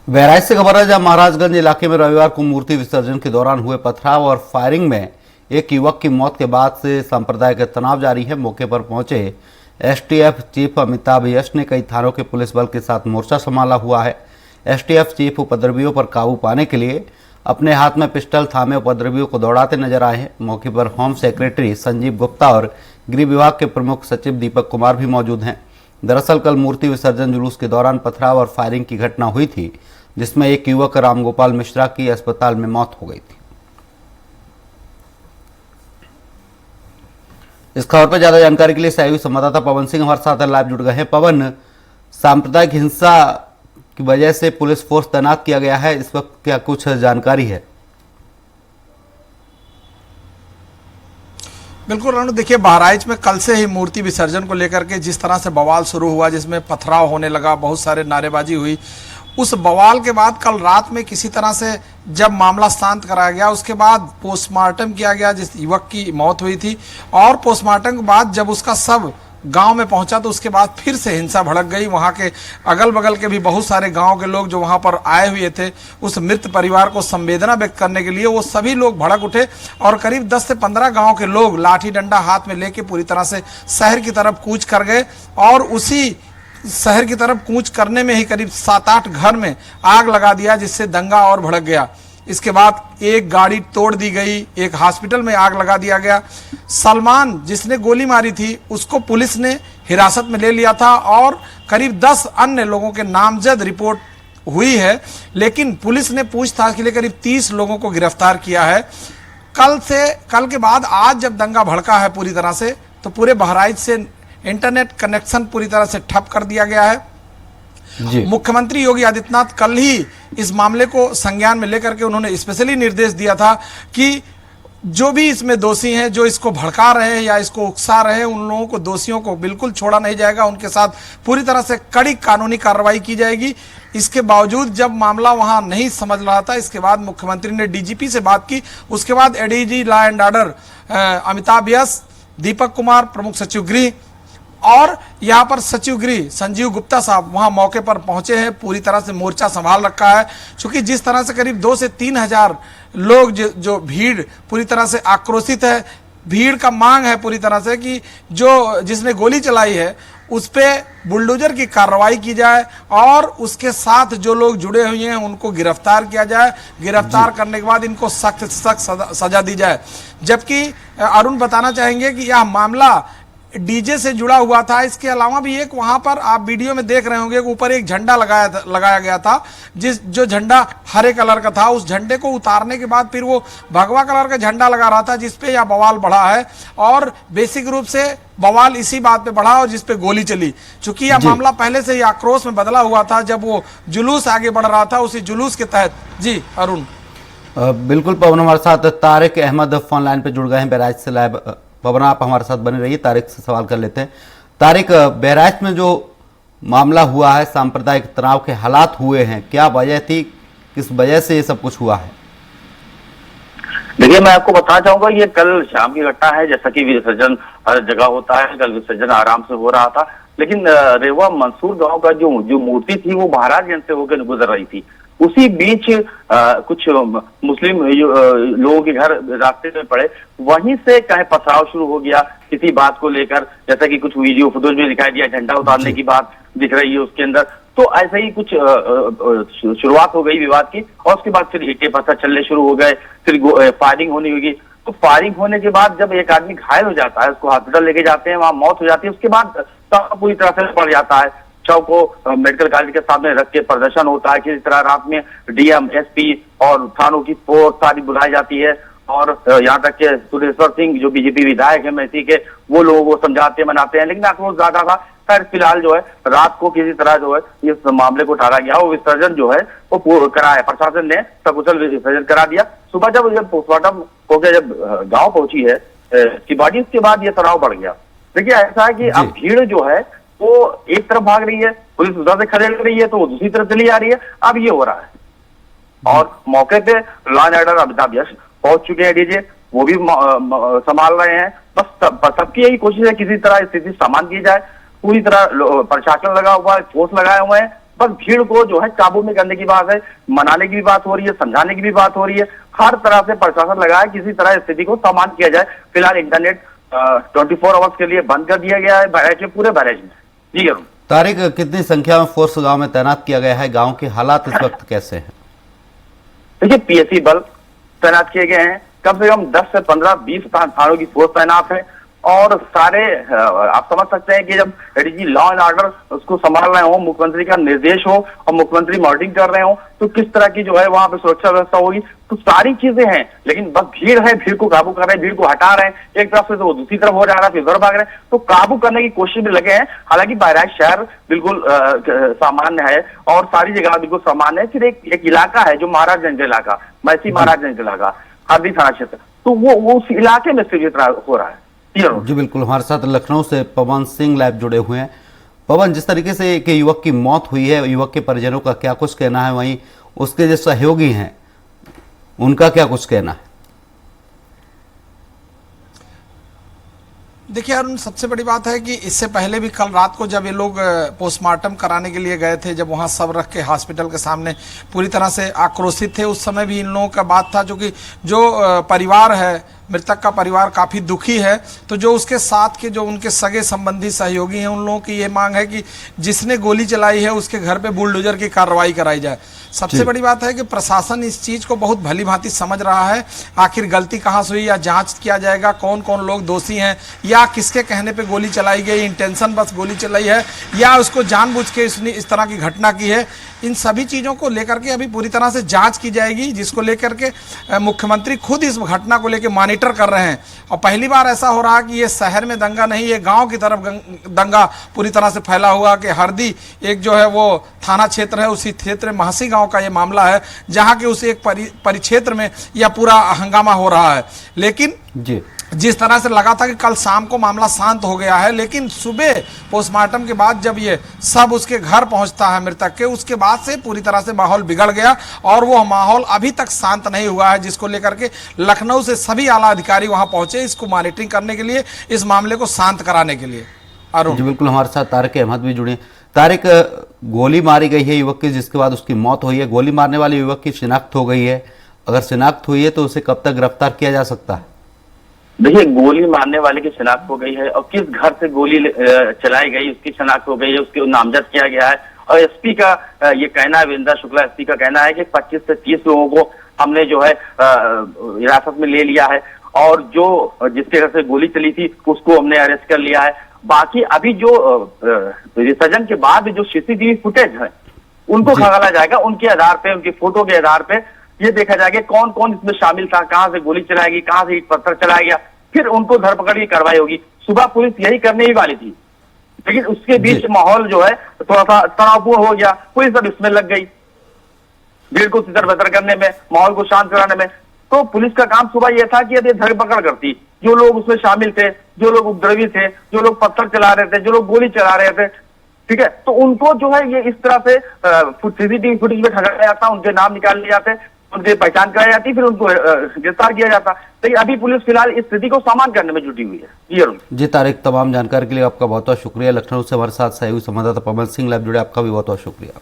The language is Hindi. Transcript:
बहराइच से खबर है, जहां महाराजगंज इलाके में रविवार को मूर्ति विसर्जन के दौरान हुए पथराव और फायरिंग में एक युवक की मौत के बाद से सांप्रदायिक तनाव जारी है। मौके पर पहुंचे एसटीएफ चीफ अमिताभ यश ने कई थानों के पुलिस बल के साथ मोर्चा संभाला हुआ है। एसटीएफ चीफ उपद्रवियों पर काबू पाने के लिए अपने हाथ में पिस्टल थामे उपद्रवियों को दौड़ाते नजर आए हैं। मौके पर होम सेक्रेटरी संजीव गुप्ता और गृह विभाग के प्रमुख सचिव दीपक कुमार भी मौजूद हैं। दरअसल कल मूर्ति विसर्जन जुलूस के दौरान पथराव और फायरिंग की घटना हुई थी, जिसमें एक युवक रामगोपाल मिश्रा की अस्पताल में मौत हो गई थी। इस खबर पर ज्यादा जानकारी के लिए सहयोगी संवाददाता पवन सिंह हमारे साथ लाइव जुड़ गए हैं। पवन, सांप्रदायिक हिंसा की वजह से पुलिस फोर्स तैनात किया गया है, इस वक्त क्या कुछ जानकारी है? बिल्कुल रानू, देखिए बहराइच में कल से ही मूर्ति विसर्जन को लेकर के जिस तरह से बवाल शुरू हुआ, जिसमें पथराव होने लगा, बहुत सारे नारेबाजी हुई, उस बवाल के बाद कल रात में किसी तरह से जब मामला शांत कराया गया, उसके बाद पोस्टमार्टम किया गया जिस युवक की मौत हुई थी, और पोस्टमार्टम के बाद जब उसका शव गांव में पहुंचा तो उसके बाद फिर से हिंसा भड़क गई। वहां के अगल बगल के भी बहुत सारे गांव के लोग जो वहां पर आए हुए थे, उस मृत परिवार को संवेदना व्यक्त करने के लिए वो सभी लोग भड़क उठे और करीब 10 से 15 गांव के लोग लाठी डंडा हाथ में लेके पूरी तरह से शहर की तरफ कूच कर गए, और उसी शहर की तरफ कूच करने में ही करीब 7-8 घर में आग लगा दिया, जिससे दंगा और भड़क गया। इसके बाद एक गाड़ी तोड़ दी गई, एक हॉस्पिटल में आग लगा दिया गया। सलमान जिसने गोली मारी थी उसको पुलिस ने हिरासत में ले लिया था और करीब 10 अन्य लोगों के नामजद रिपोर्ट हुई है, लेकिन पुलिस ने पूछताछ के लिए करीब 30 लोगों को गिरफ्तार किया है। कल के बाद आज जब दंगा भड़का है पूरी तरह से, तो पूरे बहराइच से इंटरनेट कनेक्शन पूरी तरह से ठप कर दिया गया है। मुख्यमंत्री योगी आदित्यनाथ कल ही इस मामले को संज्ञान में लेकर के उन्होंने स्पेशली निर्देश दिया था कि जो भी इसमें दोषी हैं, जो इसको भड़का रहे हैं या इसको उकसा रहे हैं, उन लोगों को, दोषियों को बिल्कुल छोड़ा नहीं जाएगा, उनके साथ पूरी तरह से कड़ी कानूनी कार्रवाई की जाएगी। इसके बावजूद जब मामला वहां नहीं समझ रहा था, इसके बाद मुख्यमंत्री ने डीजीपी से बात की, उसके बाद ADG law and order Amitabh Yash, Deepak Kumar प्रमुख सचिव गृह और यहाँ पर सचिव गृह संजीव गुप्ता साहब वहां मौके पर पहुंचे हैं, पूरी तरह से मोर्चा संभाल रखा है। क्योंकि जिस तरह से करीब 2 से 3 हजार लोग जो भीड़ पूरी तरह से आक्रोशित है, भीड़ का मांग है पूरी तरह से कि जो जिसने गोली चलाई है उस पे बुलडोजर की कार्रवाई की जाए और उसके साथ जो लोग जुड़े हुए हैं उनको गिरफ्तार किया जाए। गिरफ्तार करने के बाद इनको सख्त सख्त सजा दी जाए। जबकि अरुण बताना चाहेंगे कि यह मामला डीजे से जुड़ा हुआ था। इसके अलावा भी एक वहां पर आप वीडियो में देख रहे होंगे, ऊपर एक झंडा लगाया गया था, जो झंडा हरे कलर का था। उस झंडे को उतारने के बाद फिर वो भगवा कलर का झंडा लगा रहा था, जिसपे यह बवाल बढ़ा है। और बेसिक रूप से बवाल इसी बात पे बढ़ा और जिसपे गोली चली। चूंकि यह मामला पहले से ही आक्रोश में बदला हुआ था, जब वो जुलूस आगे बढ़ रहा था, उसी जुलूस के तहत। जी अरुण। बिल्कुल पवन, हमारे साथ तारिक अहमद फोन लाइन पे जुड़ गए हैं बहराइच से लाइव। पवन, आप हमारे साथ बने रहिए, तारिक से सवाल कर लेते हैं। तारिक, बहराइच में जो मामला हुआ है, सांप्रदायिक तनाव के हालात हुए हैं, क्या वजह थी, किस वजह से ये सब कुछ हुआ है? देखिए, मैं आपको बताना चाहूंगा, ये कल शाम की घटना है। जैसा कि विसर्जन हर जगह होता है, कल विसर्जन आराम से हो रहा था, लेकिन रेवा मंसूर गांव का जो मूर्ति थी वो महाराजगंज से होकर गुजर रही थी। उसी बीच कुछ मुस्लिम लोगों के घर रास्ते में पड़े, वहीं से कहीं पथराव शुरू हो गया किसी बात को लेकर। जैसा कि कुछ वीडियो फुटेज में दिखाई दिया, झंडा उतारने की बात दिख रही है उसके अंदर। तो ऐसे ही कुछ शुरुआत हो गई विवाद की, और उसके बाद फिर ईंटें पत्थर चलने शुरू हो गए, फिर फायरिंग होने लगी। तो फायरिंग होने के बाद जब एक आदमी घायल हो जाता है, उसको हॉस्पिटल लेके जाते हैं, वहां मौत हो जाती है। उसके बाद पूरी तरह से पड़ जाता है। शव को मेडिकल कॉलेज के सामने रख के प्रदर्शन होता है। किसी तरह रात में डीएम, एसपी और थानों की फोर्स सारी बुलाई जाती है, और यहाँ तक के सुरेश्वर सिंह जो बीजेपी विधायक है मेसी के, वो लोगों को समझाते मनाते हैं, लेकिन आक्रोश ज्यादा था। खैर फिलहाल जो है रात को किसी तरह जो है इस मामले को टाला गया, वो विसर्जन जो है वो कराया, प्रशासन ने सकुशल विसर्जन करा दिया। सुबह जब पोस्टमार्टम होकर जब गाँव पहुंची है की बॉडी, उसके बाद ये तनाव बढ़ गया। देखिए, ऐसा है कि अब भीड़ जो है वो एक तरफ भाग रही है, पुलिस उधर से खड़े लग रही है, तो वो दूसरी तरफ चली आ रही है। अब ये हो रहा है, और मौके पे लॉ एंड ऑर्डर अमिताभ यश पहुंच चुके हैं, डीजे वो भी संभाल रहे हैं। बस सबकी यही कोशिश है किसी तरह स्थिति सामान्य की जाए। पूरी तरह प्रशासन लगा हुआ है, फोर्स लगाए हुए हैं, बस भीड़ को जो है काबू में करने की बात है, मनाने की भी बात हो रही है, समझाने की भी बात हो रही है। हर तरह से प्रशासन लगा है, किसी तरह स्थिति को सामान्य किया जाए। फिलहाल इंटरनेट 24 आवर्स के लिए बंद कर दिया गया है बैराज के, पूरे बैराज में। जी अरुण। तारिक, कितनी संख्या में फोर्स गांव में तैनात किया गया है? गांव के हालात इस वक्त कैसे हैं? देखिए, पीएसी बल तैनात किए गए हैं, कम से कम 10 से 15-20 थानों की फोर्स तैनात है। और सारे आप समझ सकते हैं कि जब एडीजी लॉ एंड ऑर्डर उसको संभाल रहे हो, मुख्यमंत्री का निर्देश हो और मुख्यमंत्री मॉनिटरिंग कर रहे हो, तो किस तरह की जो है वहां पे सुरक्षा व्यवस्था होगी। तो सारी चीजें हैं, लेकिन बस भीड़ है, भीड़ को काबू कर रहे हैं, भीड़ को हटा रहे हैं। एक तरफ से तो वो दूसरी तरफ हो जा रहा है, फिर उधर भाग रहे हैं, तो काबू करने की कोशिश में लगे हैं। हालांकि बहराइच शहर बिल्कुल सामान्य है और सारी जगह बिल्कुल सामान्य है। फिर एक इलाका है जो महाराजगंज इलाका, मैसी महाराजगंज इलाका, हरदी थाना क्षेत्र, तो वो उस इलाके में सिर्फ इतना हो रहा है। जी बिल्कुल, हमारे साथ लखनऊ से पवन सिंह लैब जुड़े हुए हैं। पवन, जिस तरीके से एक युवक की मौत हुई है, युवक के परिजनों का क्या कुछ कहना है, वहीं उसके जो सहयोगी हैं उनका क्या कुछ कहना है? देखिए अरुण, सबसे बड़ी बात है कि इससे पहले भी कल रात को जब ये लोग पोस्टमार्टम कराने के लिए गए थे, जब वहां सब रख के हॉस्पिटल के सामने पूरी तरह से आक्रोशित थे, उस समय भी इन लोगों का बात था, जो कि जो परिवार है, मृतक का परिवार काफी दुखी है। तो जो उसके साथ के जो उनके सगे संबंधी सहयोगी हैं, उन लोगों की ये मांग है कि जिसने गोली चलाई है उसके घर पे बुलडोजर की कार्रवाई कराई जाए। सबसे बड़ी बात है कि प्रशासन इस चीज को बहुत भली भांति समझ रहा है। आखिर गलती कहां से हुई या जांच किया जाएगा, कौन कौन लोग दोषी हैं, या किसके कहने पे गोली चलाई गई, इंटेंशन बस गोली चलाई है या उसको जानबूझ के इसने इस तरह की घटना की है। इन सभी चीजों को लेकर के अभी पूरी तरह से जांच की जाएगी, जिसको लेकर के मुख्यमंत्री खुद इस घटना को लेकर मॉनिटर कर रहे हैं। और पहली बार ऐसा हो रहा है कि ये शहर में दंगा नहीं, ये गांव की तरफ दंगा पूरी तरह से फैला हुआ कि हरदी एक जो है वो थाना क्षेत्र है, उसी क्षेत्र में महसी गांव का ये मामला है, जहां के उस एक परिक्षेत्र में यह पूरा हंगामा हो रहा है। लेकिन जी जिस तरह से लगा था कि कल शाम को मामला शांत हो गया है, लेकिन सुबह पोस्टमार्टम के बाद जब ये सब उसके घर पहुंचता है मृतक के, उसके बाद से पूरी तरह से माहौल बिगड़ गया और वो माहौल अभी तक शांत नहीं हुआ है, जिसको लेकर के लखनऊ से सभी आला अधिकारी वहां पहुंचे इसको मॉनिटरिंग करने के लिए, इस मामले को शांत कराने के लिए। अरुण जी बिल्कुल, हमारे साथ तारिक अहमद भी जुड़े। तारिक, गोली मारी गई है युवक की, जिसके बाद उसकी मौत हुई है। गोली मारने वाले युवक की शिनाख्त हो गई है, अगर शिनाख्त हुई है तो उसे कब तक गिरफ्तार किया जा सकता है? देखिए, गोली मारने वाले की शिनाख्त हो गई है और किस घर से गोली चलाई गई उसकी शिनाख्त हो गई है, उसको नामजद किया गया है। और एसपी का ये कहना है, वीरेंद्र शुक्ला एसपी का कहना है कि 25 से 30 लोगों को हमने जो है हिरासत में ले लिया है और जो जिसके घर से गोली चली थी उसको हमने अरेस्ट कर लिया है। बाकी अभी जो विसर्जन के बाद जो सीसीटीवी फुटेज है उनको खंगाला जाएगा, उनके आधार पे, उनकी फोटो के आधार पे ये देखा जाएगा कौन कौन इसमें शामिल था, कहां से गोली चलाएगी, कहां से ईंट पत्थर चलाया गया, फिर उनको धरपकड़ की कार्रवाई होगी। सुबह पुलिस यही करने ही वाली थी, लेकिन उसके बीच माहौल जो है थोड़ा सा तनावपूर्ण हो गया, पुलिस अब इसमें लग गई भीड़ को तितर बितर करने में, माहौल को शांत कराने में। तो पुलिस का काम सुबह यह था कि यदि धरपकड़ करती जो लोग उसमें शामिल थे, जो लोग उपद्रवी थे, जो लोग पत्थर चला रहे थे, जो लोग गोली चला रहे थे, ठीक है, तो उनको जो है ये इस तरह से सीसीटीवी फुटेज में खंगाला जाता, उनके नाम निकाल लिए जाते, उनकी पहचान कराई जाती, फिर उनको गिरफ्तार किया जाता। तो अभी पुलिस फिलहाल इस स्थिति को सामान्य करने में जुटी हुई है। जी अरुण जी, तारिक, तमाम जानकारी के लिए आपका बहुत बहुत शुक्रिया। लखनऊ से हमारे साथ सहयोगी संवाददाता पवन सिंह लैब जुड़े, आपका भी बहुत बहुत शुक्रिया।